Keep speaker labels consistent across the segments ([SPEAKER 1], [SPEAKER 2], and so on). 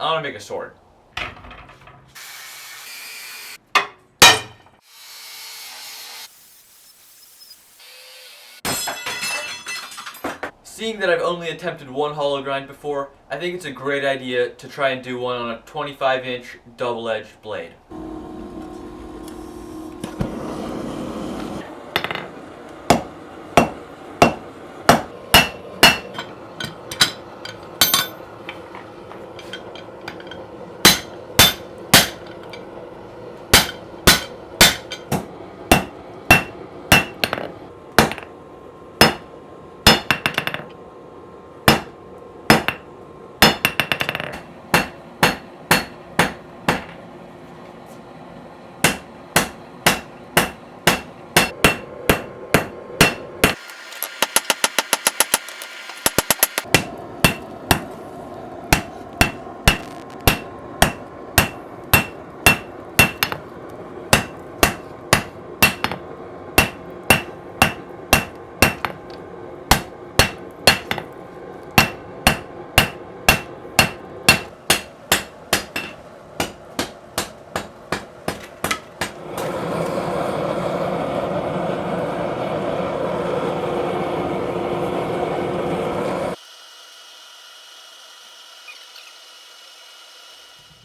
[SPEAKER 1] I want to make a sword. Seeing that I've only attempted one hollow grind before, I think it's a great idea to try and do one on a 25-inch double-edged blade.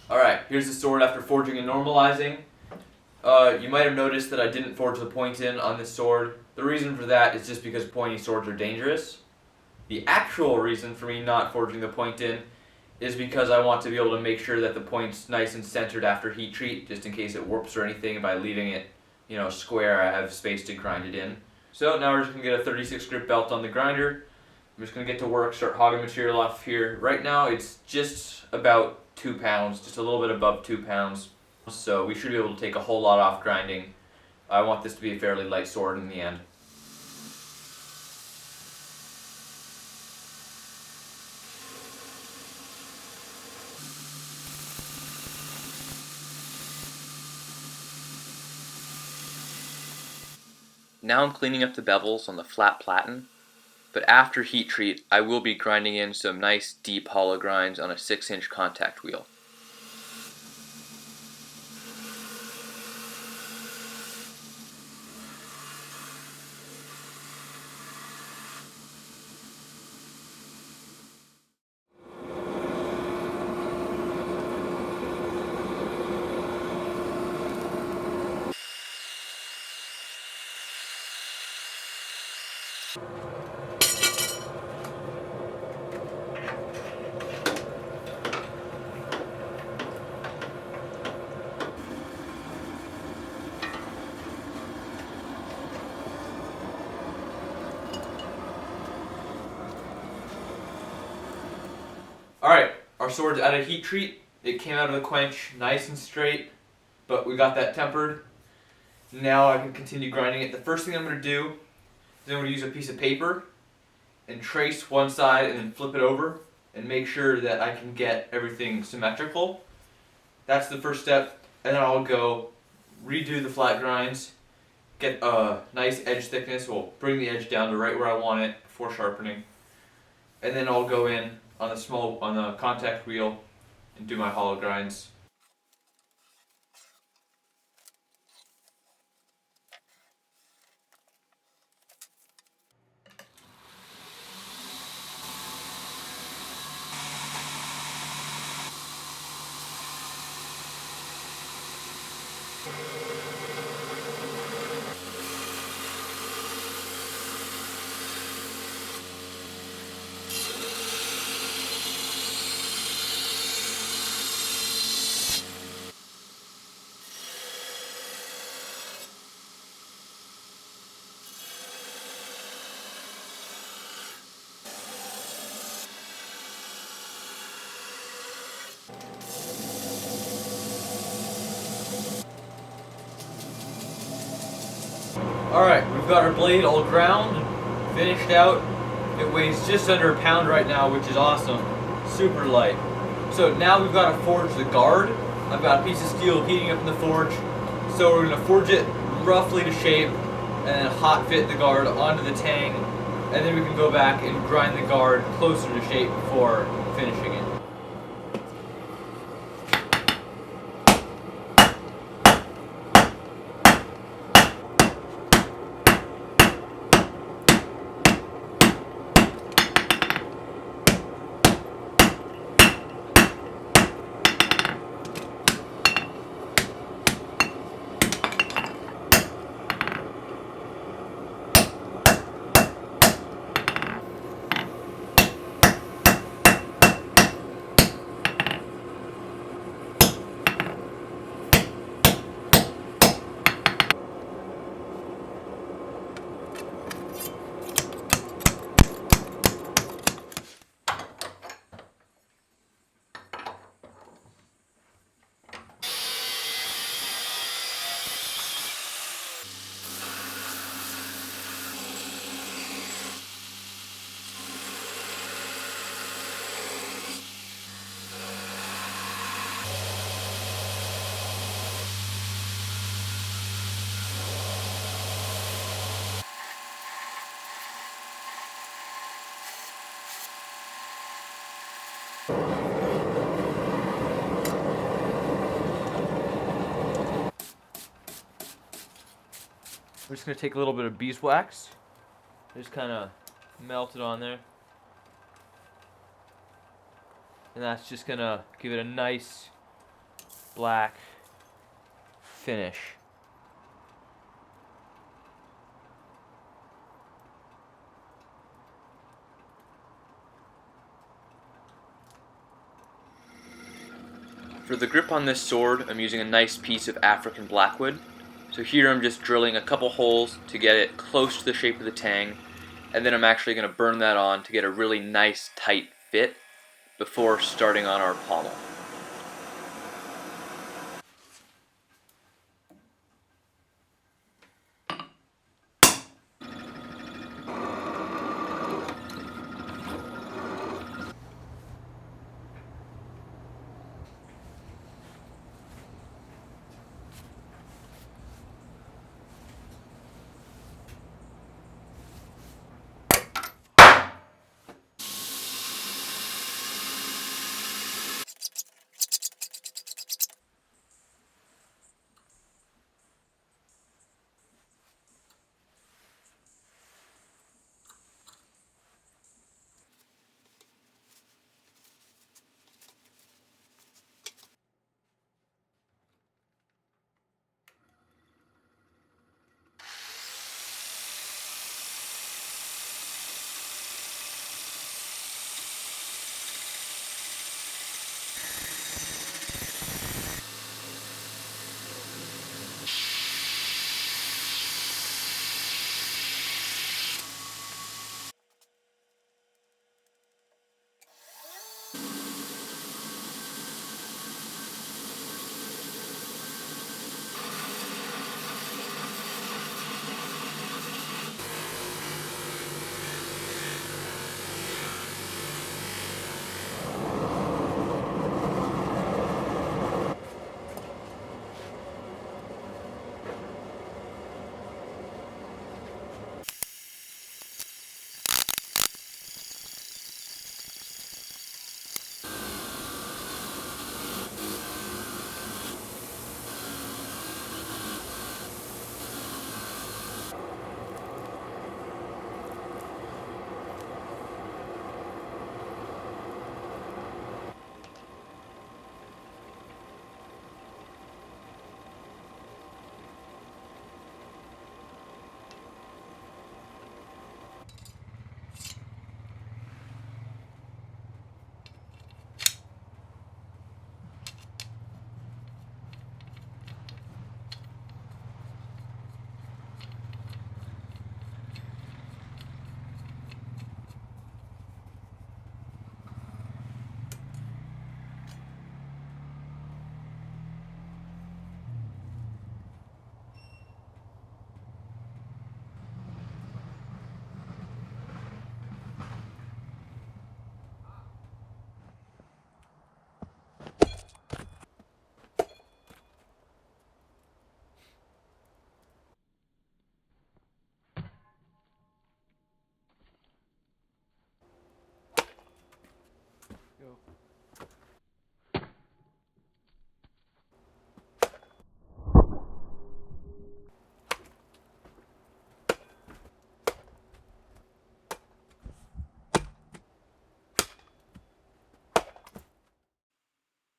[SPEAKER 1] Alright, here's the sword after forging and normalizing. You might have noticed that I didn't forge the point in on this sword. The reason for that is just because pointy swords are dangerous. The actual reason for me not forging the point in is because I want to be able to make sure that the point's nice and centered after heat treat, just in case it warps or anything. By leaving it, square, I have space to grind it in. So now we're just going to get a 36 grip belt on the grinder. I'm just going to get to work, start hogging material off here. Right now it's just about 2 pounds, just a little bit above 2 pounds. So we should be able to take a whole lot off grinding. I want this to be a fairly light sword in the end. Now I'm cleaning up the bevels on the flat platen, but after heat treat I will be grinding in some nice deep hollow grinds on a 6-inch contact wheel. Alright, our sword's out of heat treat. It came out of the quench nice and straight, but we got that tempered. Now I can continue grinding it. The first thing I'm going to do is I'm going to use a piece of paper and trace one side and then flip it over and make sure that I can get everything symmetrical. That's the first step, and then I'll go redo the flat grinds, get a nice edge thickness, we'll bring the edge down to right where I want it before sharpening, and then I'll go in on the contact wheel and do my hollow grinds. Alright, we've got our blade all ground and finished out. It weighs just under a pound right now, which is awesome. Super light. So now we've got to forge the guard. I've got a piece of steel heating up in the forge. So we're going to forge it roughly to shape and then hot fit the guard onto the tang. And then we can go back and grind the guard closer to shape before finishing it. We're just going to take a little bit of beeswax, just kind of melt it on there. And that's just going to give it a nice black finish. For the grip on this sword, I'm using a nice piece of African blackwood. So here I'm just drilling a couple holes to get it close to the shape of the tang, and then I'm actually going to burn that on to get a really nice tight fit before starting on our pommel.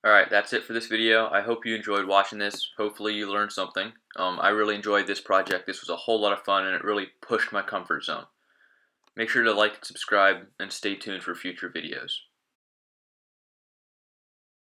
[SPEAKER 1] Alright, that's it for this video. I hope you enjoyed watching this. Hopefully you learned something. I really enjoyed this project. This was a whole lot of fun and it really pushed my comfort zone. Make sure to like and subscribe and stay tuned for future videos.